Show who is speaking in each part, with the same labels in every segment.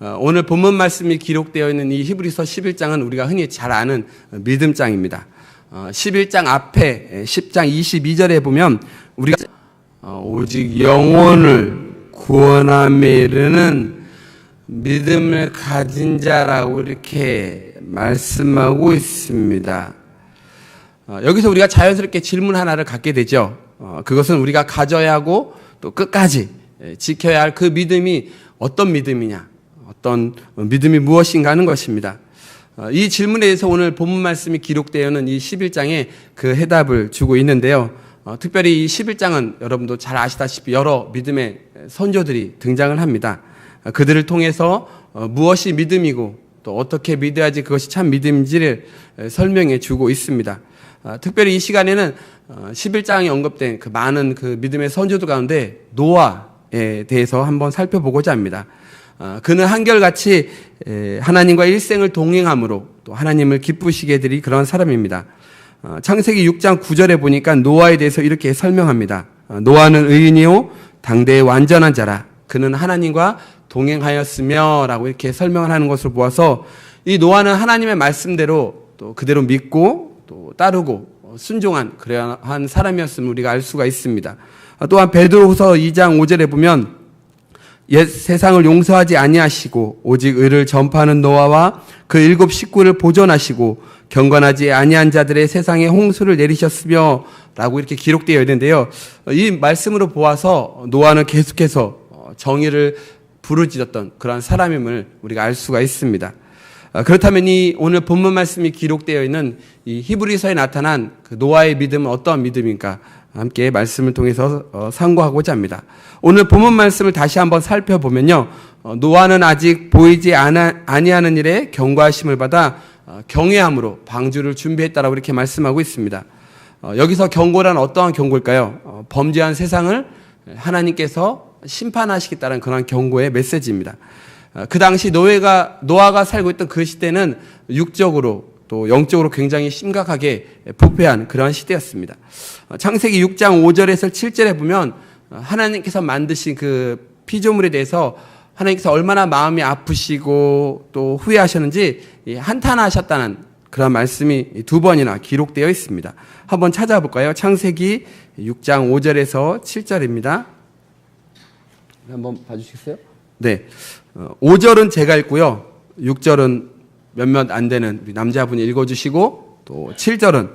Speaker 1: 오늘 본문 말씀이 기록되어 있는 이 히브리서 11장은 우리가 흔히 잘 아는 믿음장입니다. 11장 앞에 10장 22절에 보면 우리가 오직 영혼을 구원함에 이르는 믿음을 가진 자라고 이렇게 말씀하고 있습니다. 여기서 우리가 자연스럽게 질문 하나를 갖게 되죠. 그것은 우리가 가져야 하고 또 끝까지 지켜야 할 그 믿음이 어떤 믿음이냐, 어떤 믿음이 무엇인가 하는 것입니다. 이 질문에 대해서 오늘 본문 말씀이 기록되어 있는 이 11장에 그 해답을 주고 있는데요. 특별히 이 11장은 여러분도 잘 아시다시피 여러 믿음의 선조들이 등장을 합니다. 그들을 통해서 무엇이 믿음이고 또 어떻게 믿어야지 그것이 참 믿음인지를 설명해 주고 있습니다. 특별히 이 시간에는 11장에 언급된 그 많은 그 믿음의 선조들 가운데 노아에 대해서 한번 살펴보고자 합니다. 그는 한결같이 하나님과 일생을 동행함으로 또 하나님을 기쁘시게 해드릴 그런 사람입니다. 창세기 6장 9절에 보니까 노아에 대해서 이렇게 설명합니다. 노아는 의인이요 당대의 완전한 자라. 그는 하나님과 동행하였으며 라고 이렇게 설명을 하는 것으로 보아서 이 노아는 하나님의 말씀대로 또 그대로 믿고 또 따르고 순종한 그러한 사람이었음을 우리가 알 수가 있습니다. 또한 베드로후서 2장 5절에 보면 옛 세상을 용서하지 아니하시고 오직 의를 전파하는 노아와 그 7 식구를 보존하시고 경건하지 아니한 자들의 세상에 홍수를 내리셨으며 라고 이렇게 기록되어 있는데요. 이 말씀으로 보아서 노아는 계속해서 정의를 부르짖었던 그러한 사람임을 우리가 알 수가 있습니다. 그렇다면 이 오늘 본문 말씀이 기록되어 있는 이 히브리서에 나타난 그 노아의 믿음은 어떤 믿음인가 함께 말씀을 통해서 상고하고자 합니다. 오늘 본문 말씀을 다시 한번 살펴보면요. 노아는 아직 보이지 아니하는 일에 경고하심을 받아 경외함으로 방주를 준비했다라고 이렇게 말씀하고 있습니다. 여기서 경고란 어떠한 경고일까요? 범죄한 세상을 하나님께서 심판하시겠다는 그런 경고의 메시지입니다. 그 당시 노아가 살고 있던 그 시대는 육적으로 또 영적으로 굉장히 심각하게 부패한 그러한 시대였습니다. 창세기 6장 5절에서 7절에 보면 하나님께서 만드신 그 피조물에 대해서 하나님께서 얼마나 마음이 아프시고 또 후회하셨는지 한탄하셨다는 그런 말씀이 2번이나 기록되어 있습니다. 한번 찾아볼까요? 창세기 6장 5절에서 7절입니다. 한번 봐주시겠어요? 네. 5절은 제가 읽고요. 6절은 몇몇 안 되는 우리 남자분이 읽어주시고 또 7절은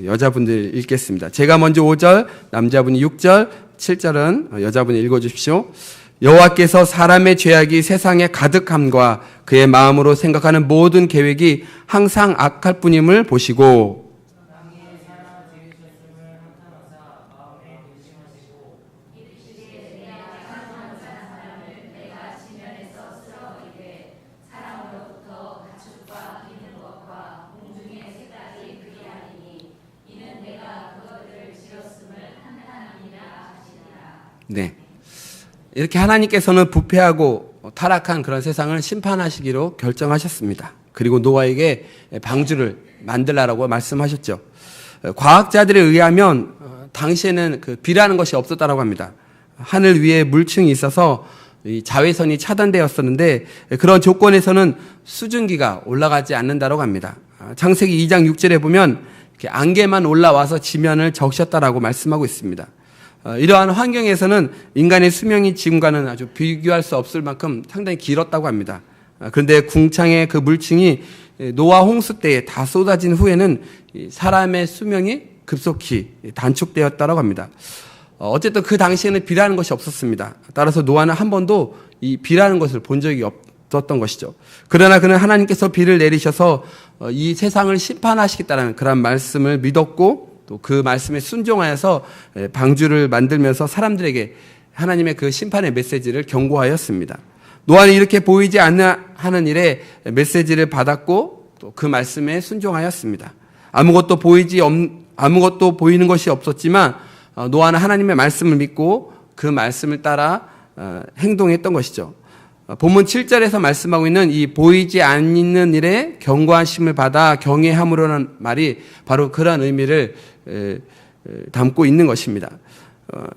Speaker 1: 여자분들이 읽겠습니다. 제가 먼저 5절, 남자분이 6절, 7절은 여자분이 읽어주십시오. 여호와께서 사람의 죄악이 세상에 가득함과 그의 마음으로 생각하는 모든 계획이 항상 악할 뿐임을 보시고 네. 이렇게 하나님께서는 부패하고 타락한 그런 세상을 심판하시기로 결정하셨습니다. 그리고 노아에게 방주를 만들라라고 말씀하셨죠. 과학자들에 의하면 당시에는 그 비라는 것이 없었다라고 합니다. 하늘 위에 물층이 있어서 이 자외선이 차단되었었는데 그런 조건에서는 수증기가 올라가지 않는다라고 합니다. 창세기 2장 6절에 보면 이렇게 안개만 올라와서 지면을 적셨다라고 말씀하고 있습니다. 이러한 환경에서는 인간의 수명이 지금과는 아주 비교할 수 없을 만큼 상당히 길었다고 합니다. 그런데 궁창의 그 물층이 노아 홍수 때에 다 쏟아진 후에는 사람의 수명이 급속히 단축되었다고 합니다. 어쨌든 그 당시에는 비라는 것이 없었습니다. 따라서 노아는 한 번도 이 비라는 것을 본 적이 없었던 것이죠. 그러나 그는 하나님께서 비를 내리셔서 이 세상을 심판하시겠다는 그런 말씀을 믿었고 또 그 말씀에 순종하여서 방주를 만들면서 사람들에게 하나님의 그 심판의 메시지를 경고하였습니다. 노아는 이렇게 보이지 않는 일에 메시지를 받았고 또 그 말씀에 순종하였습니다. 아무것도 보이는 것이 없었지만 노아는 하나님의 말씀을 믿고 그 말씀을 따라 행동했던 것이죠. 본문 7절에서 말씀하고 있는 이 보이지 않는 일에 경고하심을 받아 경외함으로라는 말이 바로 그런 의미를 담고 있는 것입니다.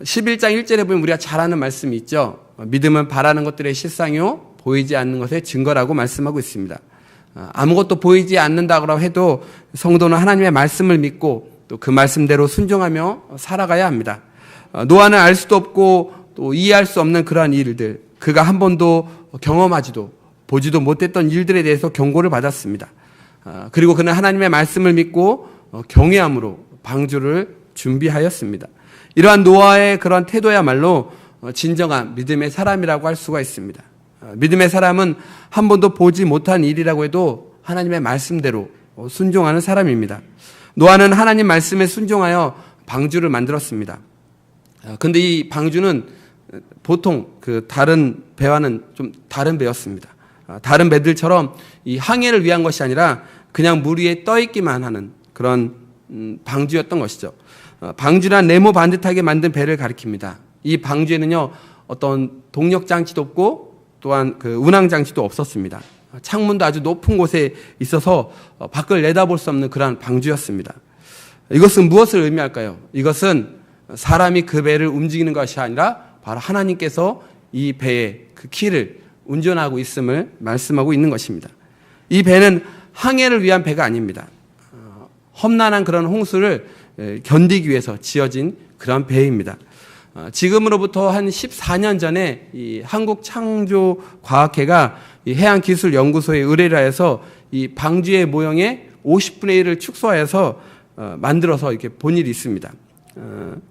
Speaker 1: 11장 1절에 보면 우리가 잘 아는 말씀이 있죠. 믿음은 바라는 것들의 실상이요 보이지 않는 것의 증거라고 말씀하고 있습니다. 아무것도 보이지 않는다고 해도 성도는 하나님의 말씀을 믿고 또 그 말씀대로 순종하며 살아가야 합니다. 노아는 알 수도 없고 또 이해할 수 없는 그러한 일들, 그가 한 번도 경험하지도 보지도 못했던 일들에 대해서 경고를 받았습니다. 그리고 그는 하나님의 말씀을 믿고 경외함으로 방주를 준비하였습니다. 이러한 노아의 그런 태도야말로 진정한 믿음의 사람이라고 할 수가 있습니다. 믿음의 사람은 한 번도 보지 못한 일이라고 해도 하나님의 말씀대로 순종하는 사람입니다. 노아는 하나님 말씀에 순종하여 방주를 만들었습니다. 근데 이 방주는 보통 그 다른 배와는 좀 다른 배였습니다. 다른 배들처럼 이 항해를 위한 것이 아니라 그냥 물 위에 떠 있기만 하는 그런 방주였던 것이죠. 방주란 네모 반듯하게 만든 배를 가리킵니다. 이 방주에는요, 어떤 동력 장치도 없고 또한 그 운항 장치도 없었습니다. 창문도 아주 높은 곳에 있어서 밖을 내다볼 수 없는 그러한 방주였습니다. 이것은 무엇을 의미할까요? 이것은 사람이 그 배를 움직이는 것이 아니라 바로 하나님께서 이 배의 그 키를 운전하고 있음을 말씀하고 있는 것입니다. 이 배는 항해를 위한 배가 아닙니다. 험난한 그런 홍수를 견디기 위해서 지어진 그런 배입니다. 지금으로부터 한 14년 전에 이 한국창조과학회가 이 해양기술연구소에 의뢰를 하여서 이 방주의 모형의 50분의 1을 축소하여서 만들어서 이렇게 본 일이 있습니다.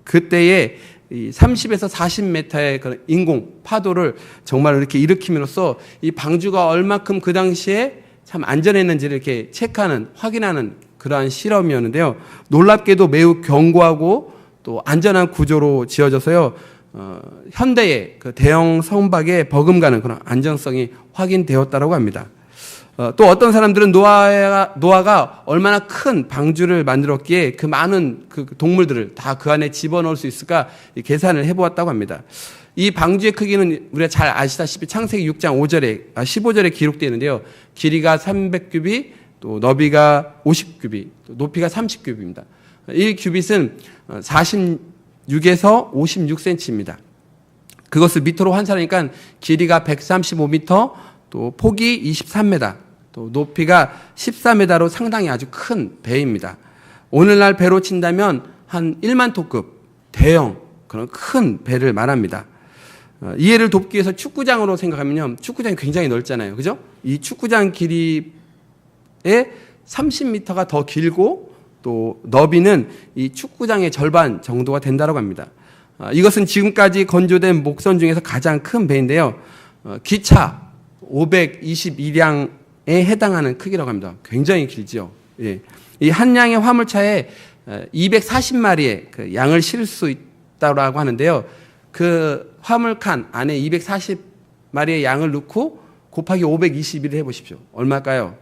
Speaker 1: 그때에 이 30에서 40m의 그런 인공 파도를 정말 이렇게 일으킴으로써 이 방주가 얼마큼 그 당시에 참 안전했는지를 이렇게 체크하는, 확인하는 그러한 실험이었는데요. 놀랍게도 매우 견고하고 또 안전한 구조로 지어져서요, 현대의 그 대형 선박에 버금가는 그런 안전성이 확인되었다고 합니다. 또 어떤 사람들은 노아가 얼마나 큰 방주를 만들었기에 그 많은 그 동물들을 다 그 안에 집어넣을 수 있을까 계산을 해보았다고 합니다. 이 방주의 크기는 우리가 잘 아시다시피 창세기 6장 15절에 기록되어 있는데요. 길이가 300규빗, 또 너비가 50규빗, 또 높이가 30규빗입니다. 1규빗은 46에서 56cm입니다. 그것을 미터로 환산하니까 길이가 135m, 또 폭이 23m, 또 높이가 14m로 상당히 아주 큰 배입니다. 오늘날 배로 친다면 한 1만 톤급 대형 그런 큰 배를 말합니다. 이해를 돕기 위해서 축구장으로 생각하면요, 축구장이 굉장히 넓잖아요, 그죠? 이 축구장 길이에 30m가 더 길고 또 너비는 이 축구장의 절반 정도가 된다고 합니다. 이것은 지금까지 건조된 목선 중에서 가장 큰 배인데요. 기차 522량에 해당하는 크기라고 합니다. 굉장히 길죠. 예. 이 한 량의 화물차에 240마리의 그 양을 실을 수 있다고 하는데요. 그 화물칸 안에 240마리의 양을 넣고 곱하기 521을 해보십시오. 얼마일까요?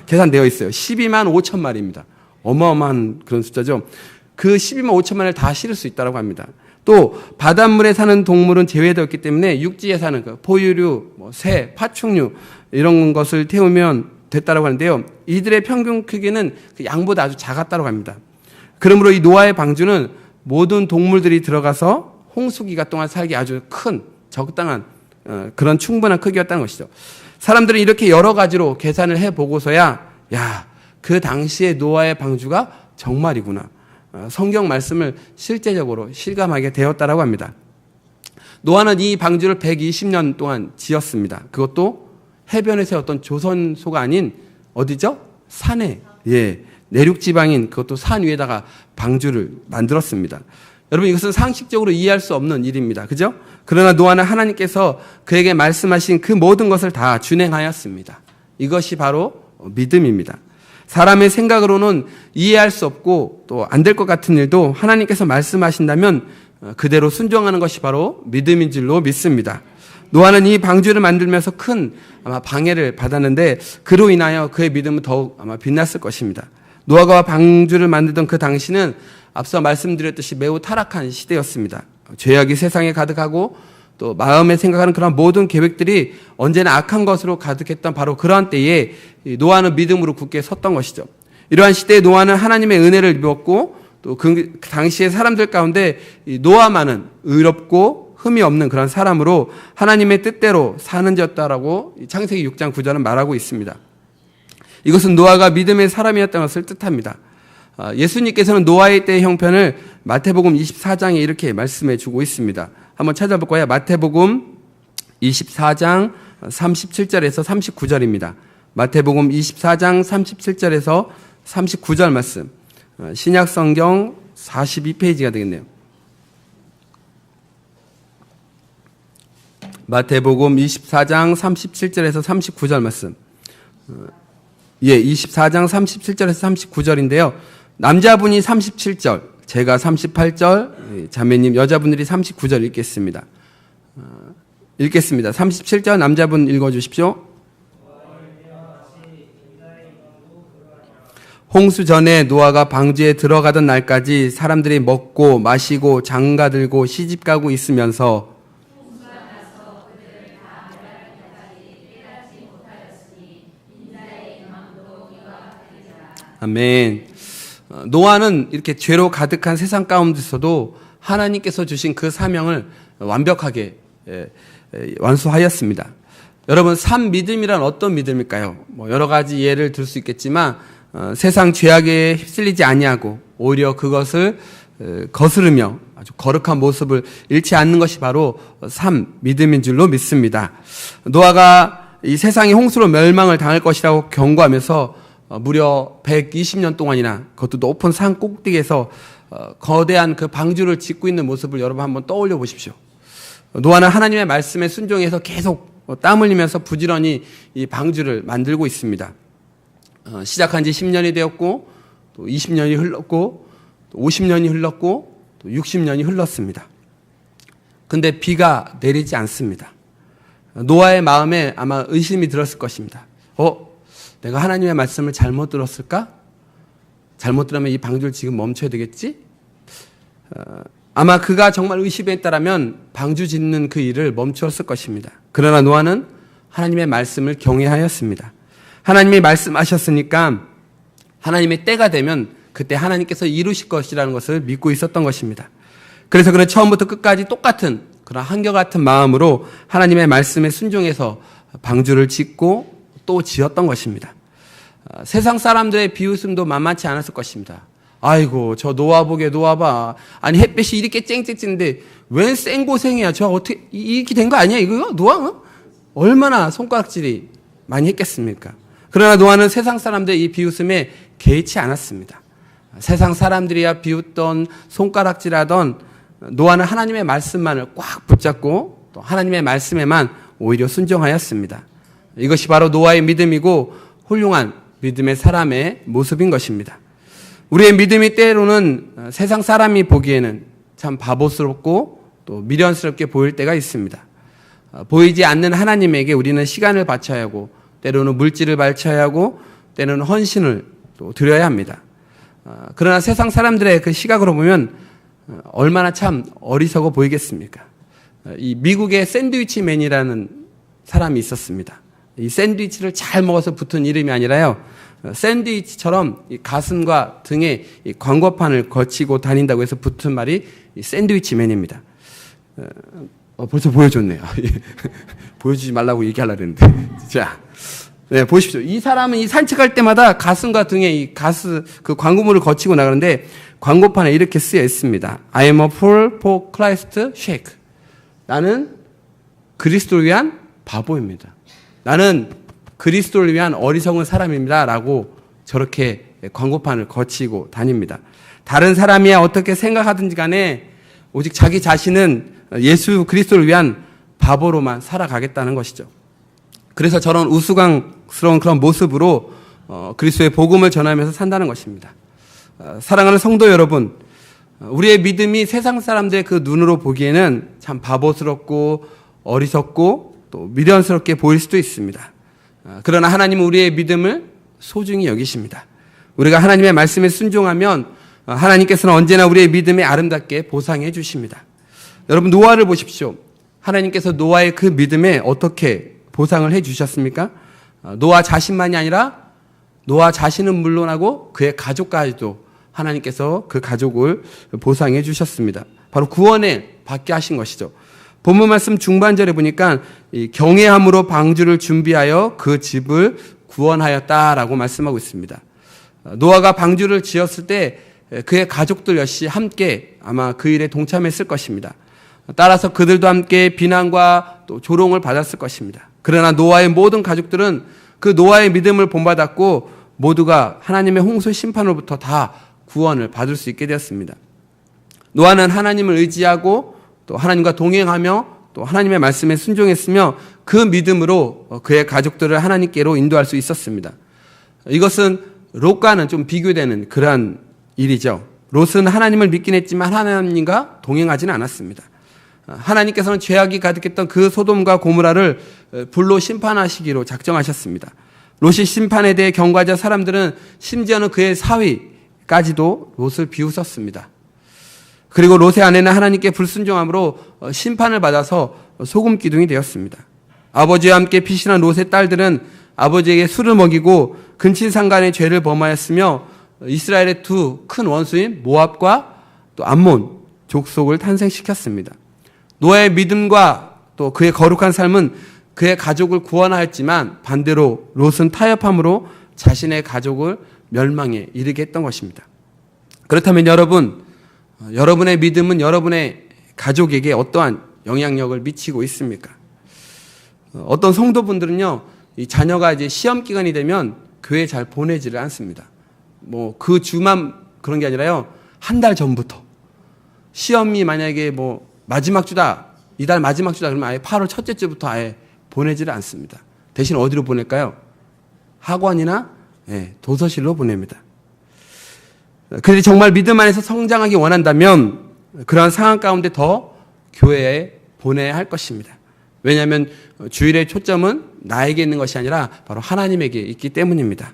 Speaker 1: 계산되어 있어요. 12만 5천 마리입니다. 어마어마한 그런 숫자죠. 그 12만 5천 마리를 다 실을 수 있다고 합니다. 또 바닷물에 사는 동물은 제외되었기 때문에 육지에 사는 포유류, 새, 파충류 이런 것을 태우면 됐다고 하는데요. 이들의 평균 크기는 그 양보다 아주 작았다고 합니다. 그러므로 이 노아의 방주는 모든 동물들이 들어가서 홍수기간 동안 살기 아주 큰 적당한 그런 충분한 크기였다는 것이죠. 사람들은 이렇게 여러 가지로 계산을 해보고서야 그 당시에 노아의 방주가 정말이구나, 성경 말씀을 실제적으로 실감하게 되었다라고 합니다. 노아는 이 방주를 120년 동안 지었습니다. 그것도 해변에 세웠던 조선소가 아닌 어디죠? 산에, 내륙 지방인 그것도 산 위에다가 방주를 만들었습니다. 여러분, 이것은 상식적으로 이해할 수 없는 일입니다. 그죠? 그러나 노아는 하나님께서 그에게 말씀하신 그 모든 것을 다 준행하였습니다. 이것이 바로 믿음입니다. 사람의 생각으로는 이해할 수 없고 또 안 될 것 같은 일도 하나님께서 말씀하신다면 그대로 순종하는 것이 바로 믿음인 줄로 믿습니다. 노아는 이 방주를 만들면서 큰 아마 방해를 받았는데 그로 인하여 그의 믿음은 더욱 아마 빛났을 것입니다. 노아가 방주를 만들던 그 당시는 앞서 말씀드렸듯이 매우 타락한 시대였습니다. 죄악이 세상에 가득하고 또 마음에 생각하는 그런 모든 계획들이 언제나 악한 것으로 가득했던 바로 그러한 때에 노아는 믿음으로 굳게 섰던 것이죠. 이러한 시대에 노아는 하나님의 은혜를 입었고 또 그 당시의 사람들 가운데 노아만은 의롭고 흠이 없는 그런 사람으로 하나님의 뜻대로 사는 자였다라고 창세기 6장 9절은 말하고 있습니다. 이것은 노아가 믿음의 사람이었다는 것을 뜻합니다. 예수님께서는 노아의 때의 형편을 마태복음 24장에 이렇게 말씀해 주고 있습니다. 한번 찾아볼 거예요. 마태복음 24장 37절에서 39절입니다. 마태복음 24장 37절에서 39절 말씀. 신약 성경 42페이지가 되겠네요. 마태복음 24장 37절에서 39절 말씀. 24장 37절에서 39절인데요. 남자분이 37절, 제가 38절, 자매님, 여자분들이 39절 읽겠습니다. 37절 남자분 읽어주십시오. 홍수 전에 노아가 방주에 들어가던 날까지 사람들이 먹고 마시고 장가들고 시집가고 있으면서 아멘. 노아는 이렇게 죄로 가득한 세상 가운데서도 하나님께서 주신 그 사명을 완벽하게 완수하였습니다. 여러분, 산 믿음이란 어떤 믿음일까요? 여러 가지 예를 들 수 있겠지만 세상 죄악에 휩쓸리지 아니하고 오히려 그것을 거스르며 아주 거룩한 모습을 잃지 않는 것이 바로 산 믿음인 줄로 믿습니다. 노아가 이 세상이 홍수로 멸망을 당할 것이라고 경고하면서 무려 120년 동안이나 그것도 높은 산 꼭대기에서 거대한 그 방주를 짓고 있는 모습을 여러분 한번 떠올려 보십시오. 노아는 하나님의 말씀에 순종해서 계속 땀 흘리면서 부지런히 이 방주를 만들고 있습니다. 시작한 지 10년이 되었고 또 20년이 흘렀고 또 50년이 흘렀고 또 60년이 흘렀습니다. 근데 비가 내리지 않습니다. 노아의 마음에 아마 의심이 들었을 것입니다. 내가 하나님의 말씀을 잘못 들었을까? 잘못 들으면 이 방주를 지금 멈춰야 되겠지? 아마 그가 정말 의심했다라면 방주 짓는 그 일을 멈추었을 것입니다. 그러나 노아는 하나님의 말씀을 경외하였습니다. 하나님이 말씀하셨으니까 하나님의 때가 되면 그때 하나님께서 이루실 것이라는 것을 믿고 있었던 것입니다. 그래서 그는 처음부터 끝까지 똑같은 그런 한결같은 마음으로 하나님의 말씀에 순종해서 방주를 짓고 또 지었던 것입니다. 세상 사람들의 비웃음도 만만치 않았을 것입니다. 아이고, 저 노아 보게 노아 봐. 아니, 햇빛이 이렇게 쨍쨍 찌는데 웬 생고생이야. 저 어떻게 이렇게 된 거 아니야 이거? 노아? 얼마나 손가락질이 많이 했겠습니까? 그러나 노아는 세상 사람들의 이 비웃음에 개의치 않았습니다. 세상 사람들이야 비웃던 손가락질하던 노아는 하나님의 말씀만을 꽉 붙잡고 또 하나님의 말씀에만 오히려 순종하였습니다. 이것이 바로 노아의 믿음이고 훌륭한 믿음의 사람의 모습인 것입니다. 우리의 믿음이 때로는 세상 사람이 보기에는 참 바보스럽고 또 미련스럽게 보일 때가 있습니다. 보이지 않는 하나님에게 우리는 시간을 바쳐야 하고 때로는 물질을 바쳐야 하고 때로는 헌신을 또 드려야 합니다. 그러나 세상 사람들의 그 시각으로 보면 얼마나 참 어리석어 보이겠습니까? 이 미국의 샌드위치맨이라는 사람이 있었습니다. 이 샌드위치를 잘 먹어서 붙은 이름이 아니라요, 샌드위치처럼 이 가슴과 등에 이 광고판을 거치고 다닌다고 해서 붙은 말이 이 샌드위치맨입니다. 벌써 보여줬네요. 보여주지 말라고 얘기하려고 했는데. 자, 보십시오. 이 사람은 이 산책할 때마다 가슴과 등에 이 그 광고물을 거치고 나가는데 광고판에 이렇게 쓰여 있습니다. I am a fool for Christ shake. 나는 그리스도를 위한 바보입니다. 나는 그리스도를 위한 어리석은 사람입니다. 라고 저렇게 광고판을 거치고 다닙니다. 다른 사람이야 어떻게 생각하든지 간에 오직 자기 자신은 예수 그리스도를 위한 바보로만 살아가겠다는 것이죠. 그래서 저런 우스꽝스러운 그런 모습으로 그리스도의 복음을 전하면서 산다는 것입니다. 사랑하는 성도 여러분, 우리의 믿음이 세상 사람들의 그 눈으로 보기에는 참 바보스럽고 어리석고 또 미련스럽게 보일 수도 있습니다. 그러나 하나님은 우리의 믿음을 소중히 여기십니다. 우리가 하나님의 말씀에 순종하면 하나님께서는 언제나 우리의 믿음에 아름답게 보상해 주십니다. 여러분, 노아를 보십시오. 하나님께서 노아의 그 믿음에 어떻게 보상을 해 주셨습니까? 노아 자신만이 아니라 노아 자신은 물론하고 그의 가족까지도 하나님께서 그 가족을 보상해 주셨습니다. 바로 구원에 받게 하신 것이죠. 본문 말씀 중반절에 보니까 이 경외함으로 방주를 준비하여 그 집을 구원하였다라고 말씀하고 있습니다. 노아가 방주를 지었을 때 그의 가족들 역시 함께 아마 그 일에 동참했을 것입니다. 따라서 그들도 함께 비난과 또 조롱을 받았을 것입니다. 그러나 노아의 모든 가족들은 그 노아의 믿음을 본받았고 모두가 하나님의 홍수 심판으로부터 다 구원을 받을 수 있게 되었습니다. 노아는 하나님을 의지하고 또 하나님과 동행하며 또 하나님의 말씀에 순종했으며 그 믿음으로 그의 가족들을 하나님께로 인도할 수 있었습니다. 이것은 롯과는 좀 비교되는 그러한 일이죠. 롯은 하나님을 믿긴 했지만 하나님과 동행하지는 않았습니다. 하나님께서는 죄악이 가득했던 그 소돔과 고모라를 불로 심판하시기로 작정하셨습니다. 롯이 심판에 대해 경고하자 사람들은 심지어는 그의 사위까지도 롯을 비웃었습니다. 그리고 롯의 아내는 하나님께 불순종함으로 심판을 받아서 소금 기둥이 되었습니다. 아버지와 함께 피신한 롯의 딸들은 아버지에게 술을 먹이고 근친상간의 죄를 범하였으며 이스라엘의 두 큰 원수인 모압과 또 암몬 족속을 탄생시켰습니다. 노아의 믿음과 또 그의 거룩한 삶은 그의 가족을 구원하였지만 반대로 롯은 타협함으로 자신의 가족을 멸망에 이르게 했던 것입니다. 그렇다면 여러분의 믿음은 여러분의 가족에게 어떠한 영향력을 미치고 있습니까? 어떤 성도분들은요, 이 자녀가 이제 시험 기간이 되면 교회 잘 보내지를 않습니다. 뭐 그 주만 그런 게 아니라요, 한 달 전부터 시험이 만약에 뭐 마지막 주다, 이달 마지막 주다 그러면 아예 8월 첫째 주부터 아예 보내지를 않습니다. 대신 어디로 보낼까요? 학원이나 도서실로 보냅니다. 그들이 정말 믿음 안에서 성장하기 원한다면 그러한 상황 가운데 더 교회에 보내야 할 것입니다. 왜냐하면 주일의 초점은 나에게 있는 것이 아니라 바로 하나님에게 있기 때문입니다.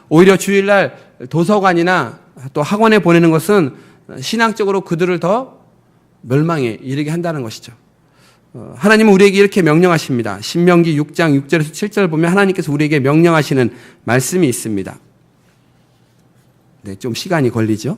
Speaker 1: 오히려 주일날 도서관이나 또 학원에 보내는 것은 신앙적으로 그들을 더 멸망에 이르게 한다는 것이죠. 하나님은 우리에게 이렇게 명령하십니다. 신명기 6장 6절에서 7절 보면 하나님께서 우리에게 명령하시는 말씀이 있습니다. 네, 좀 시간이 걸리죠.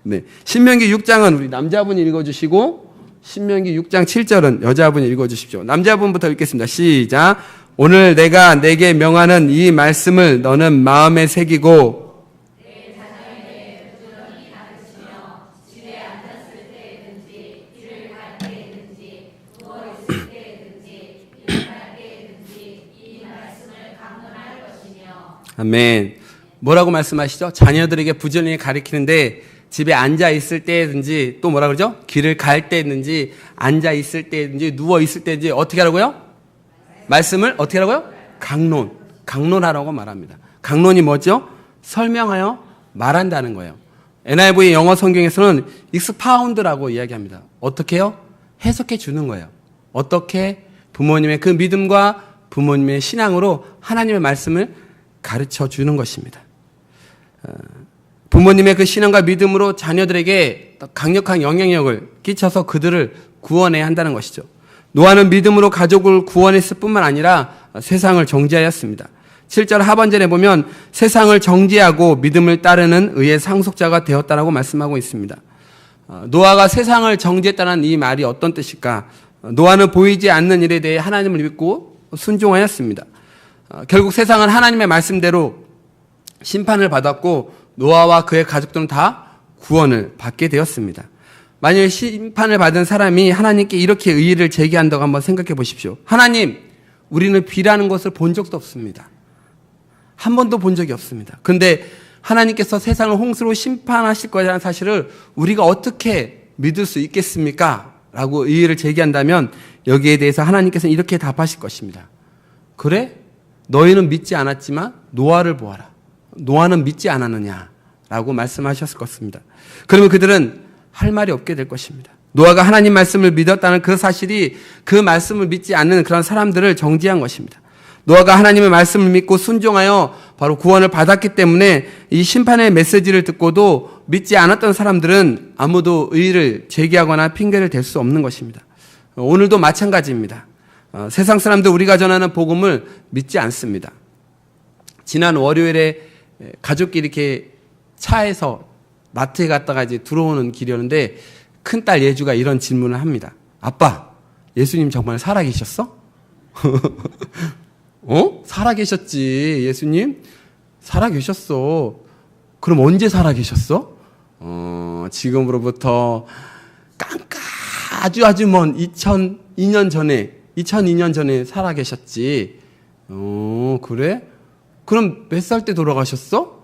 Speaker 1: 네, 신명기 6장은 우리 남자분이 읽어주시고 신명기 6장 7절은 여자분이 읽어주십시오. 남자분부터 읽겠습니다. 시작. 오늘 내가 내게 명하는 이 말씀을 너는 마음에 새기고 내 자녀에게 부지런히 가르치며 집에 앉았을 때든지 길을 갈 때든지 누워 있을 때든지 일어날 때든지 이 말씀을 강론할 것이며. 아멘. 뭐라고 말씀하시죠? 자녀들에게 부지런히 가르치는데 집에 앉아 있을 때든지 또 뭐라 그러죠? 길을 갈 때든지 앉아 있을 때든지 누워 있을 때든지 어떻게 하라고요? 말씀을 어떻게 하라고요? 강론하라고 말합니다. 강론이 뭐죠? 설명하여 말한다는 거예요. NIV 영어 성경에서는 expound라고 이야기합니다. 어떻게 해요? 해석해 주는 거예요. 어떻게 부모님의 그 믿음과 부모님의 신앙으로 하나님의 말씀을 가르쳐 주는 것입니다. 부모님의 그 신앙과 믿음으로 자녀들에게 강력한 영향력을 끼쳐서 그들을 구원해야 한다는 것이죠. 노아는 믿음으로 가족을 구원했을 뿐만 아니라 세상을 정죄하였습니다. 7절 하반절에 보면 세상을 정죄하고 믿음을 따르는 의의 상속자가 되었다라고 말씀하고 있습니다. 노아가 세상을 정죄했다는 이 말이 어떤 뜻일까? 노아는 보이지 않는 일에 대해 하나님을 믿고 순종하였습니다. 결국 세상은 하나님의 말씀대로 심판을 받았고 노아와 그의 가족들은 다 구원을 받게 되었습니다. 만일 심판을 받은 사람이 하나님께 이렇게 의의를 제기한다고 한번 생각해 보십시오. 하나님, 우리는 비라는 것을 본 적도 없습니다. 한 번도 본 적이 없습니다. 그런데 하나님께서 세상을 홍수로 심판하실 거라는 사실을 우리가 어떻게 믿을 수 있겠습니까? 라고 의의를 제기한다면 여기에 대해서 하나님께서는 이렇게 답하실 것입니다. 그래? 너희는 믿지 않았지만 노아를 보아라. 노아는 믿지 않았느냐? 라고 말씀하셨을 것입니다. 그러면 그들은 할 말이 없게 될 것입니다. 노아가 하나님 말씀을 믿었다는 그 사실이 그 말씀을 믿지 않는 그런 사람들을 정죄한 것입니다. 노아가 하나님의 말씀을 믿고 순종하여 바로 구원을 받았기 때문에 이 심판의 메시지를 듣고도 믿지 않았던 사람들은 아무도 의의를 제기하거나 핑계를 댈 수 없는 것입니다. 오늘도 마찬가지입니다. 세상 사람들 우리가 전하는 복음을 믿지 않습니다. 지난 월요일에 가족끼리 이렇게 차에서 마트에 갔다가 이제 들어오는 길이었는데 큰딸 예주가 이런 질문을 합니다. 아빠, 예수님 정말 살아계셨어? 살아계셨지. 예수님 살아계셨어. 그럼 언제 살아계셨어? 지금으로부터 아주 먼 2002년 전에 살아계셨지. 그래? 그럼 몇 살 때 돌아가셨어?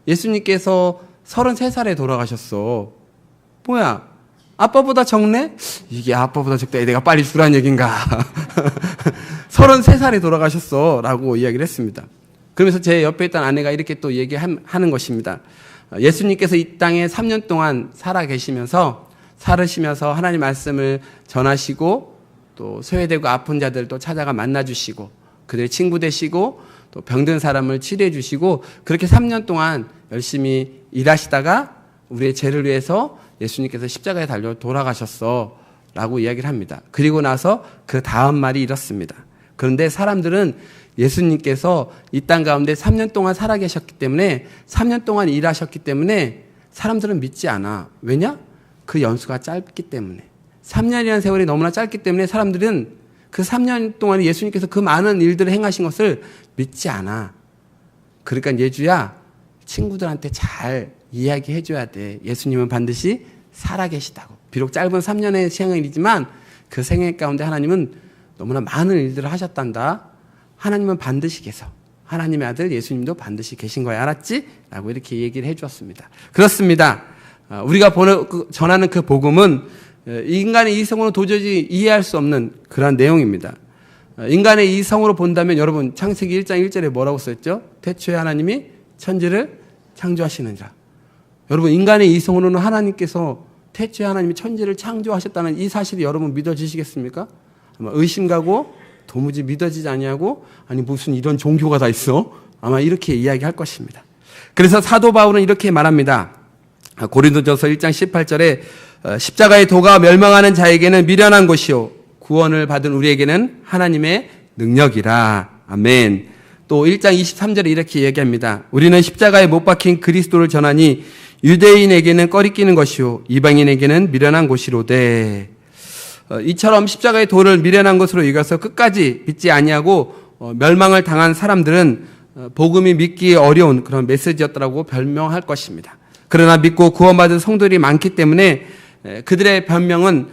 Speaker 1: 예수님께서 33살에 돌아가셨어. 뭐야? 아빠보다 적네? 이게 아빠보다 적다. 내가 빨리 주란 얘긴가? 33살에 돌아가셨어. 라고 이야기를 했습니다. 그러면서 제 옆에 있던 아내가 이렇게 또 얘기하는 것입니다. 예수님께서 이 땅에 3년 동안 살아계시면서 하나님 말씀을 전하시고 또 소외되고 아픈 자들도 찾아가 만나주시고 그들의 친구 되시고 또 병든 사람을 치료해 주시고 그렇게 3년 동안 열심히 일하시다가 우리의 죄를 위해서 예수님께서 십자가에 달려 돌아가셨어 라고 이야기를 합니다. 그리고 나서 그 다음 말이 이렇습니다. 그런데 사람들은 예수님께서 이 땅 가운데 3년 동안 살아계셨기 때문에 3년 동안 일하셨기 때문에 사람들은 믿지 않아. 왜냐? 그 연수가 짧기 때문에. 3년이라는 세월이 너무나 짧기 때문에 사람들은 그 3년 동안 예수님께서 그 많은 일들을 행하신 것을 믿지 않아. 그러니까 예주야, 친구들한테 잘 이야기해 줘야 돼. 예수님은 반드시 살아계시다고. 비록 짧은 3년의 생애이지만 그 생애 가운데 하나님은 너무나 많은 일들을 하셨단다. 하나님은 반드시 계셔. 하나님의 아들 예수님도 반드시 계신 거야. 알았지? 라고 이렇게 얘기를 해 주었습니다. 그렇습니다. 우리가 전하는 그 복음은 인간의 이성으로 도저히 이해할 수 없는 그런 내용입니다. 인간의 이성으로 본다면 여러분 창세기 1장 1절에 뭐라고 썼죠? 태초에 하나님이 천지를 창조하시느니라. 여러분 인간의 이성으로는 하나님께서 태초에 하나님이 천지를 창조하셨다는 이 사실이 여러분 믿어지시겠습니까? 아마 의심 가고 도무지 믿어지지 아니하고 아니 무슨 이런 종교가 다 있어? 아마 이렇게 이야기할 것입니다. 그래서 사도 바울은 이렇게 말합니다. 고린도전서 1장 18절에 십자가의 도가 멸망하는 자에게는 미련한 것이요 구원을 받은 우리에게는 하나님의 능력이라. 아멘. 또 1장 23절에 이렇게 얘기합니다. 우리는 십자가에 못 박힌 그리스도를 전하니 유대인에게는 꺼리끼는 것이요 이방인에게는 미련한 것이로되. 이처럼 십자가의 도를 미련한 것으로 여겨서 끝까지 믿지 아니하고 멸망을 당한 사람들은 복음이 믿기 어려운 그런 메시지였다라고 변명할 것입니다. 그러나 믿고 구원받은 성도들이 많기 때문에 그들의 변명은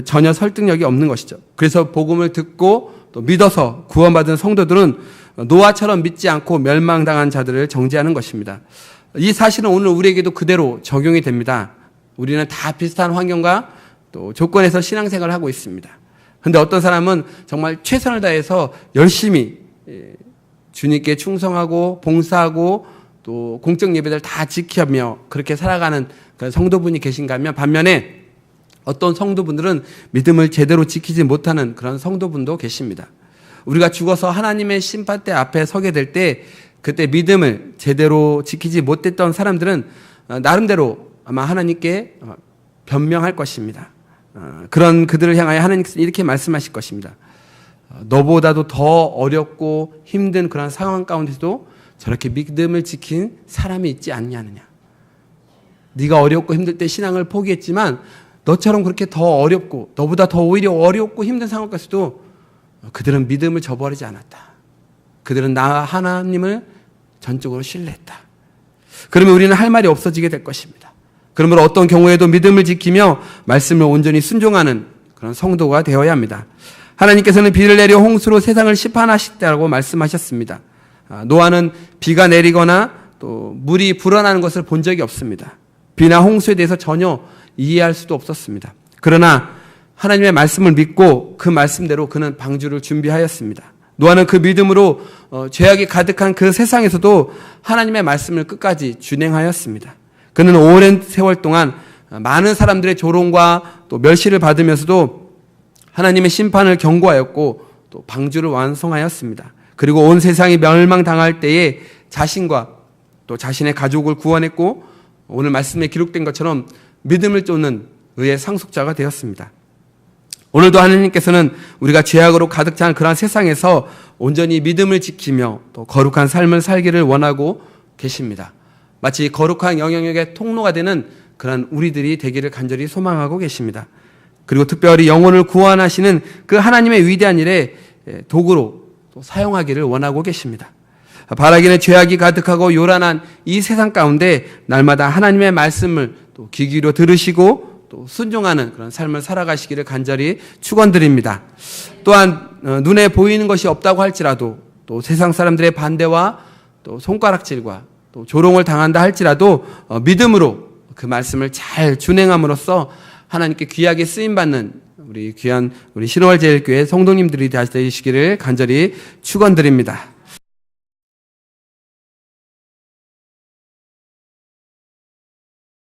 Speaker 1: 전혀 설득력이 없는 것이죠. 그래서 복음을 듣고 또 믿어서 구원받은 성도들은 노아처럼 믿지 않고 멸망당한 자들을 정죄하는 것입니다. 이 사실은 오늘 우리에게도 그대로 적용이 됩니다. 우리는 다 비슷한 환경과 또 조건에서 신앙생활을 하고 있습니다. 그런데 어떤 사람은 정말 최선을 다해서 열심히 주님께 충성하고 봉사하고 또 공적 예배들 다 지키며 그렇게 살아가는 그런 성도분이 계신가 하면 반면에 어떤 성도분들은 믿음을 제대로 지키지 못하는 그런 성도분도 계십니다. 우리가 죽어서 하나님의 심판대 앞에 서게 될 때 그때 믿음을 제대로 지키지 못했던 사람들은 나름대로 아마 하나님께 변명할 것입니다. 그런 그들을 향하여 하나님께서 이렇게 말씀하실 것입니다. 너보다도 더 어렵고 힘든 그런 상황 가운데서도 저렇게 믿음을 지킨 사람이 있지 않냐느냐. 네가 어렵고 힘들 때 신앙을 포기했지만 너처럼 그렇게 더 어렵고 너보다 더 오히려 어렵고 힘든 상황까지도 그들은 믿음을 저버리지 않았다. 그들은 나 하나님을 전적으로 신뢰했다. 그러면 우리는 할 말이 없어지게 될 것입니다. 그러므로 어떤 경우에도 믿음을 지키며 말씀을 온전히 순종하는 그런 성도가 되어야 합니다. 하나님께서는 비를 내려 홍수로 세상을 심판하시다라고 말씀하셨습니다. 노아는 비가 내리거나 또 물이 불어나는 것을 본 적이 없습니다. 비나 홍수에 대해서 전혀 이해할 수도 없었습니다. 그러나 하나님의 말씀을 믿고 그 말씀대로 그는 방주를 준비하였습니다. 노아는 그 믿음으로 죄악이 가득한 그 세상에서도 하나님의 말씀을 끝까지 준행하였습니다. 그는 오랜 세월 동안 많은 사람들의 조롱과 또 멸시를 받으면서도 하나님의 심판을 경고하였고 또 방주를 완성하였습니다. 그리고 온 세상이 멸망당할 때에 자신과 또 자신의 가족을 구원했고 오늘 말씀에 기록된 것처럼 믿음을 쫓는 의의 상속자가 되었습니다. 오늘도 하나님께서는 우리가 죄악으로 가득 찬 그러한 세상에서 온전히 믿음을 지키며 또 거룩한 삶을 살기를 원하고 계십니다. 마치 거룩한 영향력의 통로가 되는 그런 우리들이 되기를 간절히 소망하고 계십니다. 그리고 특별히 영혼을 구원하시는 그 하나님의 위대한 일에 도구로 또 사용하기를 원하고 계십니다. 바라기는 죄악이 가득하고 요란한 이 세상 가운데 날마다 하나님의 말씀을 또 귀 기울여 들으시고 또 순종하는 그런 삶을 살아가시기를 간절히 축원드립니다. 또한 눈에 보이는 것이 없다고 할지라도 또 세상 사람들의 반대와 또 손가락질과 또 조롱을 당한다 할지라도 믿음으로 그 말씀을 잘 준행함으로써 하나님께 귀하게 쓰임받는 우리 귀한 우리 신월제일교회 성도님들이 되시기를 간절히 축원드립니다.